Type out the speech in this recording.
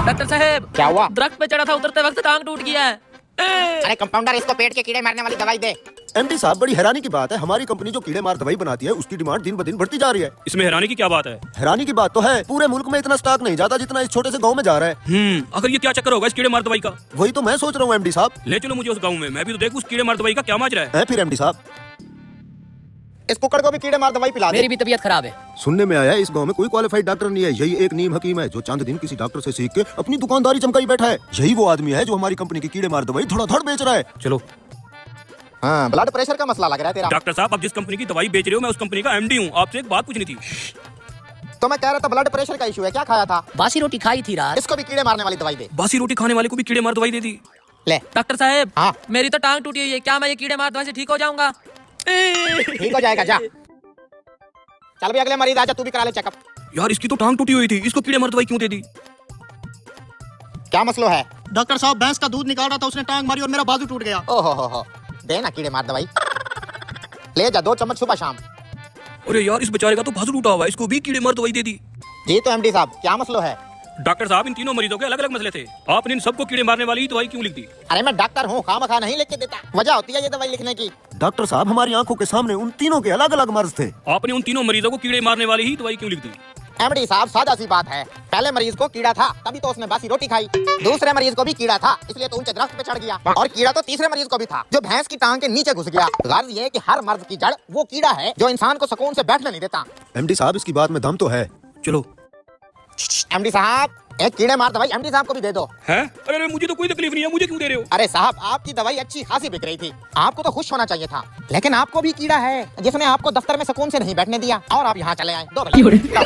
Doctor साहब क्या हुआ? दरख्त पे चढ़ा था, उतरते वक्त टांग टूट गया है। अरे कंपाउंडर, इसको पेट के कीड़े मारने वाली दवाई दे। एमडी साहब, बड़ी हैरानी की बात है, हमारी कंपनी जो कीड़े मार दवाई बनाती है उसकी डिमांड दिन ब दिन बढ़ती जा रही है। इसमें हैरानी की क्या बात है? हैरानी की बात तो है, पूरे मुल्क में इतना स्टॉक नहीं जाता जितना इस छोटे से गांव में जा रहा है। अगर ये क्या चक्कर होगा इस कीड़े मार दवाई का? वही तो मैं सोच रहा हूँ एमडी साहब। ले चलो मुझे उस गाँव में, मैं भी तो देखूं उस कीड़े मार दवाई का क्या माजरा है। फिर एमडी साहब, इस कुकड़ को भी कीड़े मार दवाई पिला दे। मेरी भी तबीयत खराब है। सुनने में आया है इस गांव में कोई क्वालिफाइड डॉक्टर नहीं है, यही एक नीम हकीम है जो चंद दिन किसी डॉक्टर से सीख के अपनी दुकानदारी चमकाई बैठा है। यही वो आदमी है जो हमारी कंपनी की कीड़े मार दवाई धड़ाधड़ बेच रहा है। चलो। हाँ, ब्लड प्रेशर का मसला लग रहा है तेरा। डॉक्टर साहब, आप जिस कंपनी की दवाई बेच रहे हो मैं उस कंपनी का एमडी हूँ। आपसे एक बात पूछनी थी। तो मैं कह रहा था ब्लड प्रेशर का इशू है, क्या खाया था? बासी रोटी खाई थी रात। इसको भी कीड़े मारने वाली दवाई दे। बासी रोटी खाने वाले को भी कीड़े मार दवाई दे दी। ले। डॉक्टर साहब, हाँ? मेरी तो टांग टूटी हुई है, क्या मैं ये कीड़े मार दवाई से ठीक हो जाऊंगा? ठीक हो जाएगा, जा। चल भी अगले मरीज आजा, तू भी करा ले चेकअप। यार इसकी तो टांग टूटी हुई थी, इसको कीड़े मार दवाई क्यों दे दी? क्या मसला है? डॉक्टर साहब, भैंस का दूध निकाल रहा था, उसने टांग मारी और मेरा बाजू टूट गया। ओहो हो, दे ना कीड़े मार दवाई। ले जा, 2 चम्मच सुबह शाम। अरे यार, इस बेचारे का तो बाजू टूटा हुआ है, इसको भी कीड़े मार दवाई दे दी। जी तो एमडी साहब, क्या मसला है? डॉक्टर साहब, इन तीनों मरीजों के अलग अलग मसले थे, आपने इन सबको कीड़े मारने वाली दवाई क्यों लिख दी? अरे मैं डॉक्टर हूँ, खामखा नहीं लिख के देता, वजह होती है ये दवाई लिखने की। डॉक्टर साहब, हमारी आंखों के सामने उन तीनों के अलग अलग मर्ज थे। आपने उन तीनों मरीजों को कीड़े मारने वाली ही दवाई क्यों लिख दी? एमडी साहब, सादा सी बात है, पहले मरीज को कीड़ा था तभी तो उसने बासी रोटी खाई। दूसरे मरीज को भी कीड़ा था, इसलिए तो ऊंचे दरख्त पे चढ़ गया। और कीड़ा तो तीसरे मरीज को भी था, जो भैंस की टांग के नीचे घुस गया। गर्ज ये है कि हर मर्ज की जड़ वो कीड़ा है जो इंसान को सुकून से बैठने नहीं देता। एमडी साहब, इसकी बात में दम तो है। चलो। एमडी साहब, एक कीड़े मार दवाई एमडी साहब को भी दे दो। हैं? अरे मुझे तो कोई तकलीफ नहीं है, मुझे क्यों दे रहे हो? अरे साहब, आपकी दवाई अच्छी खासी बिक रही थी, आपको तो खुश होना चाहिए था, लेकिन आपको भी कीड़ा है जिसने आपको दफ्तर में सुकून से नहीं बैठने दिया और आप यहाँ चले आए। दो भैया।